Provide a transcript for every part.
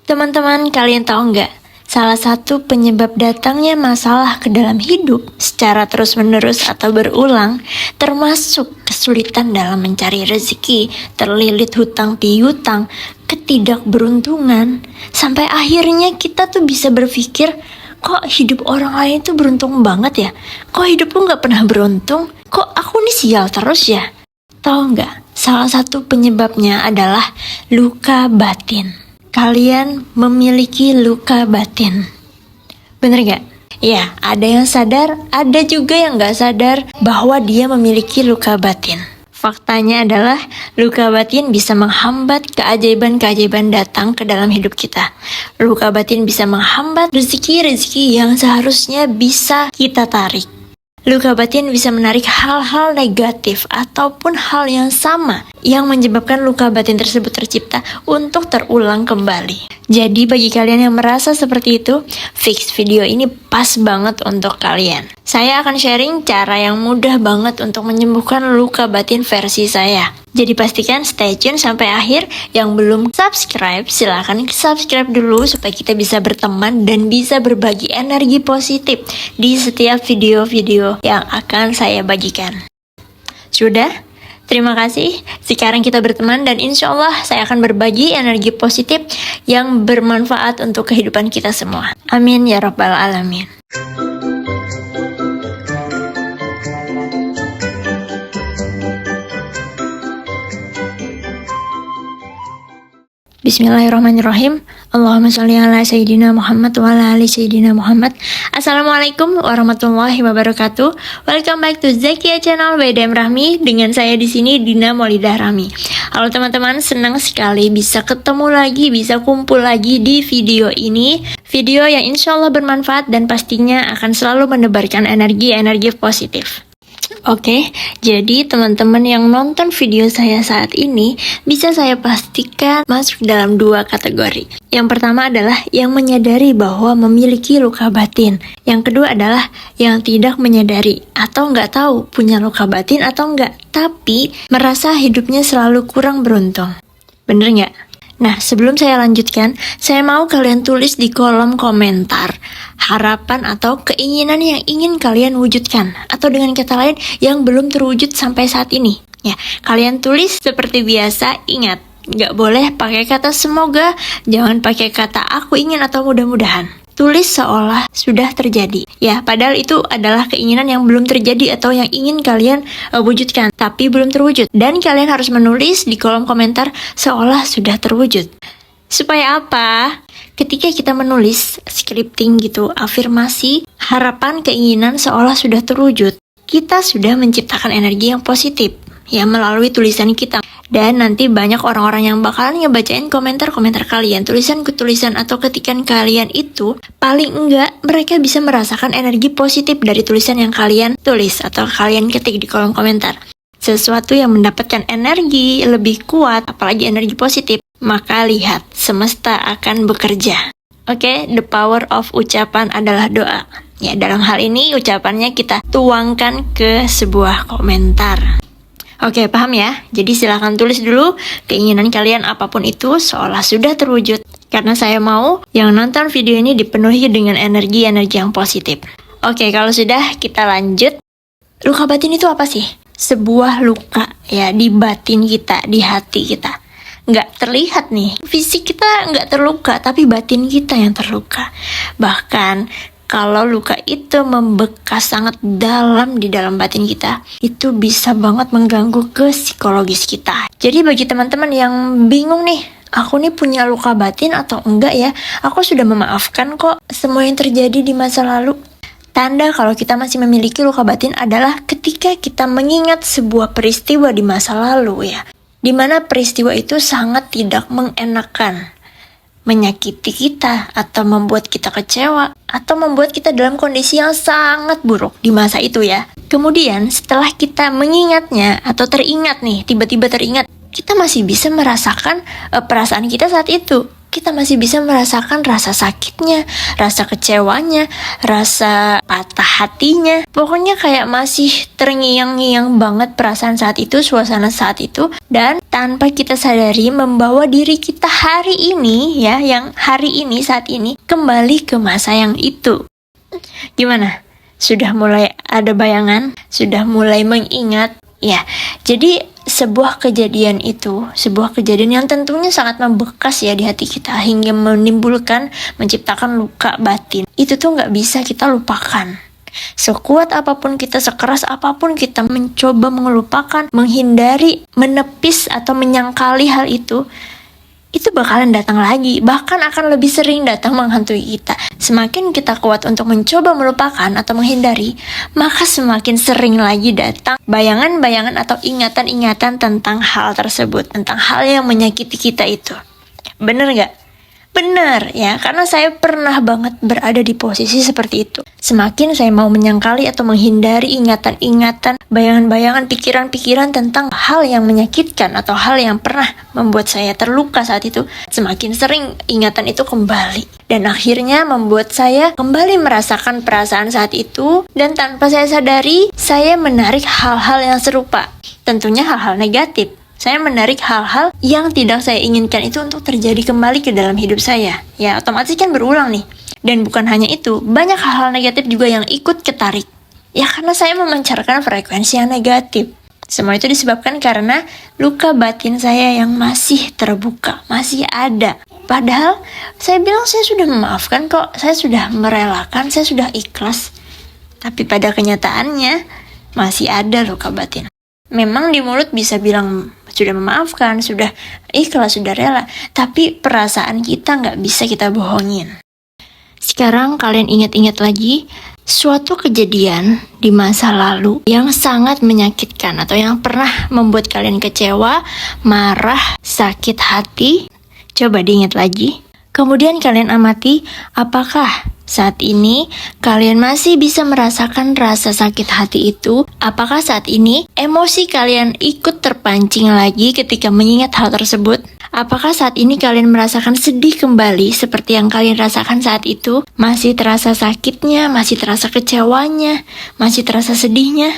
Teman-teman, kalian tahu nggak? Salah satu penyebab datangnya masalah ke dalam hidup secara terus-menerus atau berulang, termasuk kesulitan dalam mencari rezeki, terlilit hutang piutang, ketidakberuntungan, sampai akhirnya kita tuh bisa berpikir, kok hidup orang lain itu beruntung banget ya? Kok hidupku nggak pernah beruntung? Kok aku nih sial terus ya? Tahu nggak? Salah satu penyebabnya adalah luka batin. Kalian memiliki luka batin. Bener gak? Ya, ada yang sadar, ada juga yang gak sadar bahwa dia memiliki luka batin. Faktanya adalah luka batin bisa menghambat keajaiban-keajaiban datang ke dalam hidup kita. Luka batin bisa menghambat rezeki-rezeki yang seharusnya bisa kita tarik. Luka batin bisa menarik hal-hal negatif ataupun hal yang sama yang menyebabkan luka batin tersebut tercipta untuk terulang kembali. Jadi bagi kalian yang merasa seperti itu, fix video ini pas banget untuk kalian. Saya akan sharing cara yang mudah banget untuk menyembuhkan luka batin versi saya. Jadi pastikan stay tune sampai akhir. Yang belum subscribe, silahkan subscribe dulu supaya kita bisa berteman dan bisa berbagi energi positif di setiap video-video yang akan saya bagikan. Sudah? Terima kasih. Sekarang kita berteman dan insya Allah saya akan berbagi energi positif yang bermanfaat untuk kehidupan kita semua. Amin ya rabbal alamin. Bismillahirrahmanirrahim. Allahumma sholli ala Sayyidina Muhammad wa ala ali Sayyidina Muhammad. Assalamualaikum warahmatullahi wabarakatuh. Welcome back to Zakia Channel by DM Rahmi. Dengan saya di sini Dina Maulidah Rahmi. Halo teman-teman, senang sekali bisa ketemu lagi, bisa kumpul lagi di video ini. Video yang insya Allah bermanfaat dan pastinya akan selalu menebarkan energi-energi positif. Oke, jadi teman-teman yang nonton video saya saat ini bisa saya pastikan masuk dalam dua kategori. Yang pertama adalah yang menyadari bahwa memiliki luka batin. Yang kedua adalah yang tidak menyadari atau nggak tahu punya luka batin atau nggak, tapi merasa hidupnya selalu kurang beruntung. Bener nggak? Nah, sebelum saya lanjutkan, saya mau kalian tulis di kolom komentar harapan atau keinginan yang ingin kalian wujudkan, atau dengan kata lain yang belum terwujud sampai saat ini. Ya, kalian tulis seperti biasa. Ingat, nggak boleh pakai kata semoga, jangan pakai kata aku ingin atau mudah-mudahan. Tulis seolah sudah terjadi. Ya, padahal itu adalah keinginan yang belum terjadi atau yang ingin kalian wujudkan, tapi belum terwujud. Dan kalian harus menulis di kolom komentar seolah sudah terwujud. Supaya apa? Ketika kita menulis scripting gitu, afirmasi, harapan, keinginan seolah sudah terwujud, kita sudah menciptakan energi yang positif ya melalui tulisan kita. Dan nanti banyak orang-orang yang bakalan ngebacain komentar-komentar kalian, tulisan-tulisan atau ketikan kalian itu, paling enggak mereka bisa merasakan energi positif dari tulisan yang kalian tulis atau kalian ketik di kolom komentar. Sesuatu yang mendapatkan energi lebih kuat, apalagi energi positif, maka lihat, semesta akan bekerja. Oke, the power of ucapan adalah doa. Ya, dalam hal ini ucapannya kita tuangkan ke sebuah komentar. Oke, paham ya? Jadi silahkan tulis dulu keinginan kalian apapun itu seolah sudah terwujud. Karena saya mau yang nonton video ini dipenuhi dengan energi-energi yang positif. Oke, kalau sudah kita lanjut. Luka batin itu apa sih? Sebuah luka ya di batin kita, di hati kita. Nggak terlihat nih, fisik kita nggak terluka, tapi batin kita yang terluka. Bahkan kalau luka itu membekas sangat dalam di dalam batin kita, itu bisa banget mengganggu ke psikologis kita. Jadi bagi teman-teman yang bingung nih, aku nih punya luka batin atau enggak ya? Aku sudah memaafkan kok semua yang terjadi di masa lalu. Tanda kalau kita masih memiliki luka batin adalah ketika kita mengingat sebuah peristiwa di masa lalu ya, dimana peristiwa itu sangat tidak mengenakan, menyakiti kita, atau membuat kita kecewa, atau membuat kita dalam kondisi yang sangat buruk di masa itu ya. Kemudian setelah kita mengingatnya, atau teringat nih, tiba-tiba teringat, kita masih bisa merasakan perasaan kita saat itu. kita masih bisa merasakan rasa sakitnya, rasa kecewanya, rasa patah hatinya. Pokoknya kayak masih terngiang-ngiang banget perasaan saat itu, suasana saat itu. Dan tanpa kita sadari membawa diri kita hari ini ya, yang hari ini saat ini kembali ke masa yang itu. Gimana? Sudah mulai ada bayangan? Sudah mulai mengingat? Ya, jadi sebuah kejadian yang tentunya sangat membekas ya di hati kita hingga menimbulkan, menciptakan luka batin. Itu tuh nggak bisa kita lupakan. Sekuat apapun kita, sekeras apapun kita mencoba melupakan, menghindari, menepis atau menyangkali hal itu bakalan datang lagi, bahkan akan lebih sering datang menghantui kita. Semakin kita kuat untuk mencoba melupakan atau menghindari, maka semakin sering lagi datang bayangan-bayangan atau ingatan-ingatan tentang hal tersebut, tentang hal yang menyakiti kita itu. Bener gak? Benar ya, karena saya pernah banget berada di posisi seperti itu. Semakin saya mau menyangkali atau menghindari ingatan-ingatan, bayangan-bayangan, pikiran-pikiran tentang hal yang menyakitkan atau hal yang pernah membuat saya terluka saat itu, semakin sering ingatan itu kembali. Dan akhirnya membuat saya kembali merasakan perasaan saat itu, dan tanpa saya sadari, saya menarik hal-hal yang serupa. Tentunya hal-hal negatif. Saya menarik hal-hal yang tidak saya inginkan itu untuk terjadi kembali ke dalam hidup saya. Ya, otomatis kan berulang nih. Dan bukan hanya itu, banyak hal-hal negatif juga yang ikut ketarik. Ya, karena saya memancarkan frekuensi yang negatif. Semua itu disebabkan karena luka batin saya yang masih terbuka, masih ada. Padahal saya bilang saya sudah memaafkan kok, saya sudah merelakan, saya sudah ikhlas. Tapi pada kenyataannya masih ada luka batin. Memang di mulut bisa bilang sudah memaafkan, sudah ikhlas, sudah rela, tapi perasaan kita nggak bisa kita bohongin. Sekarang kalian ingat-ingat lagi suatu kejadian di masa lalu yang sangat menyakitkan atau yang pernah membuat kalian kecewa, marah, sakit hati. Coba diingat lagi. Kemudian kalian amati apakah saat ini kalian masih bisa merasakan rasa sakit hati itu. Apakah saat ini emosi kalian ikut terpancing lagi ketika mengingat hal tersebut? Apakah saat ini kalian merasakan sedih kembali seperti yang kalian rasakan saat itu? Masih terasa sakitnya, masih terasa kecewanya, masih terasa sedihnya?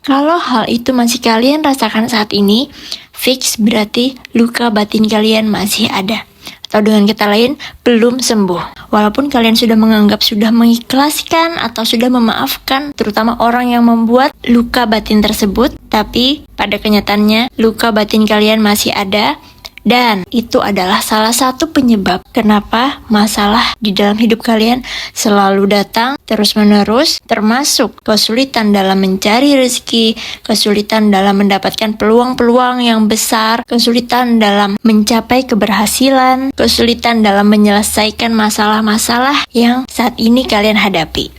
Kalau hal itu masih kalian rasakan saat ini, fix berarti luka batin kalian masih ada. Atau dengan kata lain, belum sembuh. Walaupun kalian sudah menganggap sudah mengikhlaskan atau sudah memaafkan, terutama orang yang membuat luka batin tersebut, tapi pada kenyataannya luka batin kalian masih ada. Dan itu adalah salah satu penyebab kenapa masalah di dalam hidup kalian selalu datang terus-menerus, termasuk kesulitan dalam mencari rezeki, kesulitan dalam mendapatkan peluang-peluang yang besar, kesulitan dalam mencapai keberhasilan, kesulitan dalam menyelesaikan masalah-masalah yang saat ini kalian hadapi.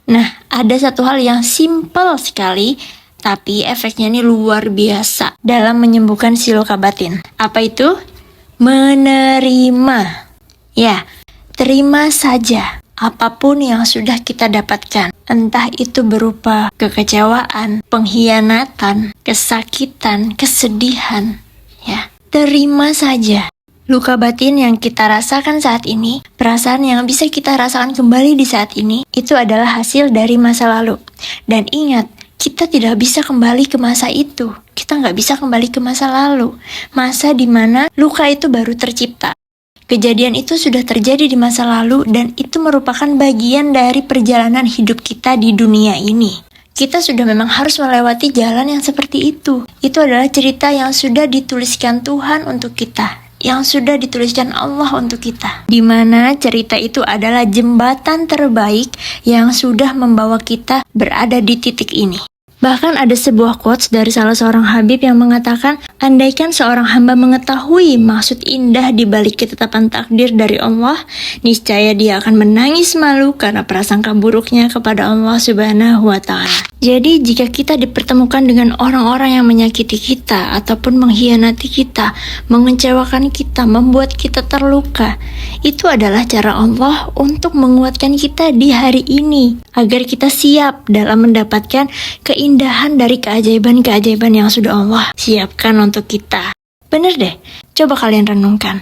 Nah, ada satu hal yang simple sekali, tapi efeknya ini luar biasa dalam menyembuhkan si luka batin. Apa itu? Menerima. Ya, terima saja apapun yang sudah kita dapatkan. Entah itu berupa kekecewaan, pengkhianatan, kesakitan, kesedihan. Ya, terima saja. Luka batin yang kita rasakan saat ini, perasaan yang bisa kita rasakan kembali di saat ini, itu adalah hasil dari masa lalu. Dan ingat, kita tidak bisa kembali ke masa itu. Kita nggak bisa kembali ke masa lalu. Masa di mana luka itu baru tercipta. Kejadian itu sudah terjadi di masa lalu dan itu merupakan bagian dari perjalanan hidup kita di dunia ini. Kita sudah memang harus melewati jalan yang seperti itu. Itu adalah cerita yang sudah dituliskan Tuhan untuk kita, yang sudah dituliskan Allah untuk kita, di mana cerita itu adalah jembatan terbaik yang sudah membawa kita berada di titik ini. Bahkan ada sebuah quotes dari salah seorang habib yang mengatakan, andaikan seorang hamba mengetahui maksud indah di balik ketetapan takdir dari Allah, niscaya dia akan menangis malu karena prasangka buruknya kepada Allah Subhanahu wa Ta'ala. Jadi jika kita dipertemukan dengan orang-orang yang menyakiti kita ataupun mengkhianati kita, mengecewakan kita, membuat kita terluka, itu adalah cara Allah untuk menguatkan kita di hari ini agar kita siap dalam mendapatkan keindahan dari keajaiban-keajaiban yang sudah Allah siapkan untuk kita. Bener deh, coba kalian renungkan.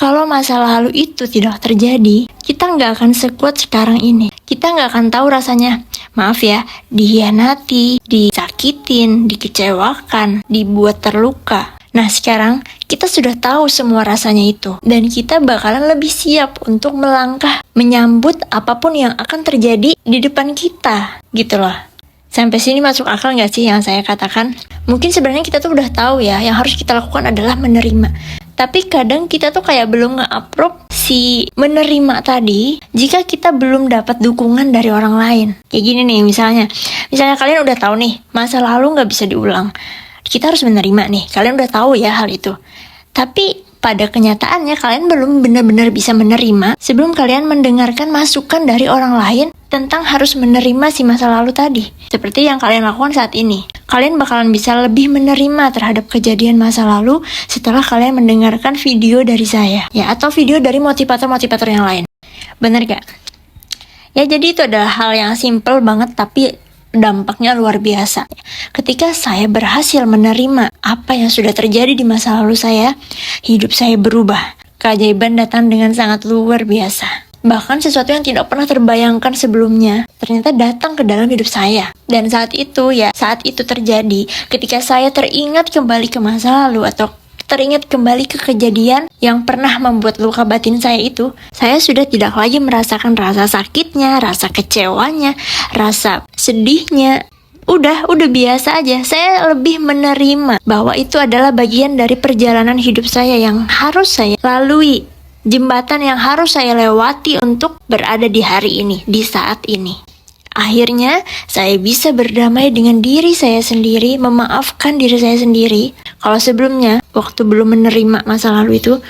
Kalau masa lalu itu tidak terjadi, kita nggak akan sekuat sekarang ini. Kita nggak akan tahu rasanya, maaf ya, dihianati, disakitin, dikecewakan, dibuat terluka. Nah sekarang kita sudah tahu semua rasanya itu, dan kita bakalan lebih siap untuk melangkah menyambut apapun yang akan terjadi di depan kita, gitu loh. Sampai sini masuk akal nggak sih yang saya katakan? Mungkin sebenarnya kita tuh udah tahu ya, yang harus kita lakukan adalah menerima. Tapi kadang kita tuh kayak belum nge-approve si menerima tadi jika kita belum dapat dukungan dari orang lain. Kayak gini nih misalnya kalian udah tahu nih, masa lalu nggak bisa diulang. Kita harus menerima nih, kalian udah tahu ya hal itu. Tapi pada kenyataannya kalian belum benar-benar bisa menerima sebelum kalian mendengarkan masukan dari orang lain tentang harus menerima si masa lalu tadi. Seperti yang kalian lakukan saat ini. Kalian bakalan bisa lebih menerima terhadap kejadian masa lalu setelah kalian mendengarkan video dari saya. Ya, atau video dari motivator-motivator yang lain. Bener gak? Ya, jadi itu adalah hal yang simple banget tapi dampaknya luar biasa. Ketika saya berhasil menerima apa yang sudah terjadi di masa lalu saya, hidup saya berubah. Keajaiban datang dengan sangat luar biasa. Bahkan sesuatu yang tidak pernah terbayangkan sebelumnya ternyata datang ke dalam hidup saya. Dan saat itu terjadi ketika saya teringat kembali ke masa lalu atau teringat kembali ke kejadian yang pernah membuat luka batin saya itu, saya sudah tidak lagi merasakan rasa sakitnya, rasa kecewanya, rasa sedihnya. Udah biasa aja. Saya lebih menerima bahwa itu adalah bagian dari perjalanan hidup saya yang harus saya lalui. Jembatan yang harus saya lewati untuk berada di hari ini, di saat ini. Akhirnya, saya bisa berdamai dengan diri saya sendiri, memaafkan diri saya sendiri. Kalau sebelumnya, waktu belum menerima masa lalu itu,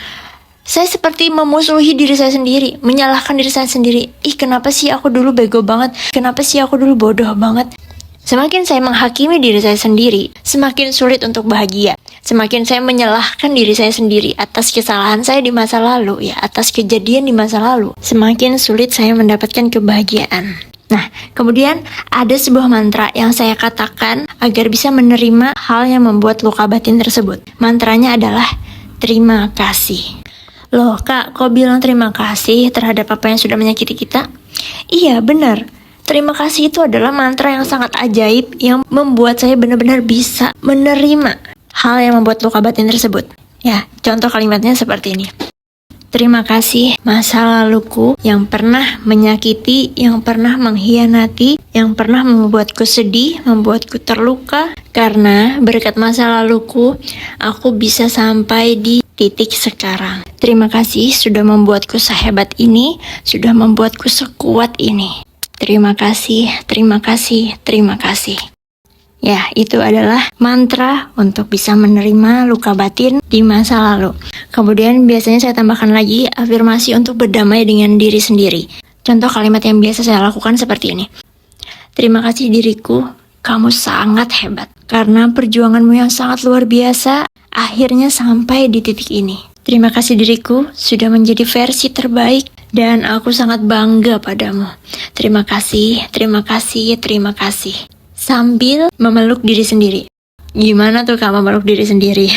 saya seperti memusuhi diri saya sendiri, menyalahkan diri saya sendiri. Kenapa sih aku dulu bego banget? Kenapa sih aku dulu bodoh banget? Semakin saya menghakimi diri saya sendiri, semakin sulit untuk bahagia. Semakin saya menyalahkan diri saya sendiri atas kesalahan saya di masa lalu, ya, atas kejadian di masa lalu, semakin sulit saya mendapatkan kebahagiaan. Nah, kemudian ada sebuah mantra yang saya katakan agar bisa menerima hal yang membuat luka batin tersebut. Mantranya adalah terima kasih. Loh kak, kok bilang terima kasih terhadap apa yang sudah menyakiti kita? Iya, benar. Terima kasih itu adalah mantra yang sangat ajaib yang membuat saya benar-benar bisa menerima hal yang membuat luka batin tersebut. Ya, contoh kalimatnya seperti ini. Terima kasih masa laluku yang pernah menyakiti, yang pernah mengkhianati, yang pernah membuatku sedih, membuatku terluka. Karena berkat masa laluku, aku bisa sampai di titik sekarang. Terima kasih sudah membuatku sehebat ini, sudah membuatku sekuat ini. Terima kasih, terima kasih, terima kasih. Ya, itu adalah mantra untuk bisa menerima luka batin di masa lalu. Kemudian biasanya saya tambahkan lagi afirmasi untuk berdamai dengan diri sendiri. Contoh kalimat yang biasa saya lakukan seperti ini. Terima kasih diriku, kamu sangat hebat. Karena perjuanganmu yang sangat luar biasa, akhirnya sampai di titik ini. Terima kasih diriku, sudah menjadi versi terbaik dan aku sangat bangga padamu. Terima kasih, terima kasih, terima kasih. Sambil memeluk diri sendiri. Gimana tuh Kak memeluk diri sendiri?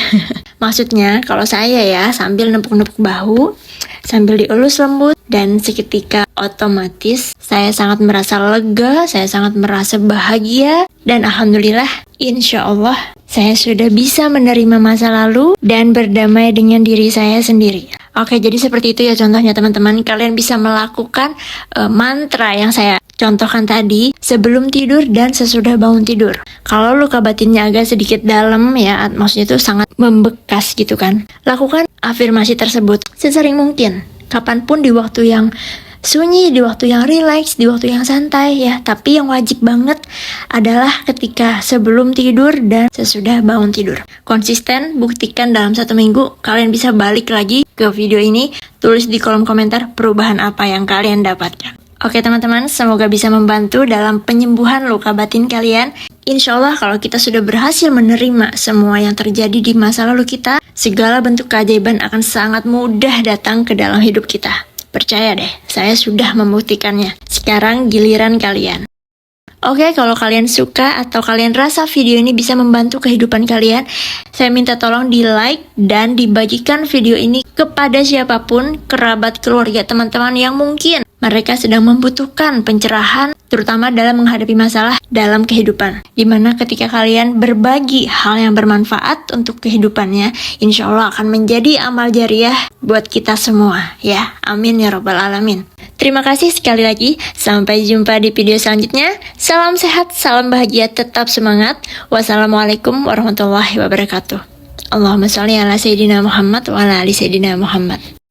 Maksudnya kalau saya ya sambil nepuk-nepuk bahu, sambil dielus lembut, dan seketika otomatis saya sangat merasa lega, saya sangat merasa bahagia, dan alhamdulillah insya Allah saya sudah bisa menerima masa lalu dan berdamai dengan diri saya sendiri. Oke, jadi seperti itu ya contohnya teman-teman. Kalian bisa melakukan mantra yang saya contohkan tadi sebelum tidur dan sesudah bangun tidur. Kalau luka batinnya agak sedikit dalam ya, maksudnya itu sangat membekas gitu kan, lakukan afirmasi tersebut sesering mungkin, kapanpun, di waktu yang sunyi, di waktu yang relax, di waktu yang santai ya. Tapi yang wajib banget adalah ketika sebelum tidur dan sesudah bangun tidur. Konsisten, buktikan dalam 1 minggu kalian bisa balik lagi ke video ini, tulis di kolom komentar perubahan apa yang kalian dapatkan. Oke teman-teman, semoga bisa membantu dalam penyembuhan luka batin kalian. Insya Allah kalau kita sudah berhasil menerima semua yang terjadi di masa lalu kita, segala bentuk keajaiban akan sangat mudah datang ke dalam hidup kita. Percaya deh, saya sudah membuktikannya. Sekarang giliran kalian. Oke, kalau kalian suka atau kalian rasa video ini bisa membantu kehidupan kalian, saya minta tolong di like dan dibagikan video ini kepada siapapun, kerabat, keluarga, teman-teman yang mungkin mereka sedang membutuhkan pencerahan, terutama dalam menghadapi masalah dalam kehidupan. Dimana ketika kalian berbagi hal yang bermanfaat untuk kehidupannya, insya Allah akan menjadi amal jariah buat kita semua. Ya, amin ya robbal alamin. Terima kasih sekali lagi. Sampai jumpa di video selanjutnya. Salam sehat, salam bahagia, tetap semangat. Wassalamualaikum warahmatullahi wabarakatuh. Allahumma sholli ala Sayyidina Muhammad wa ala ali Sayyidina Muhammad.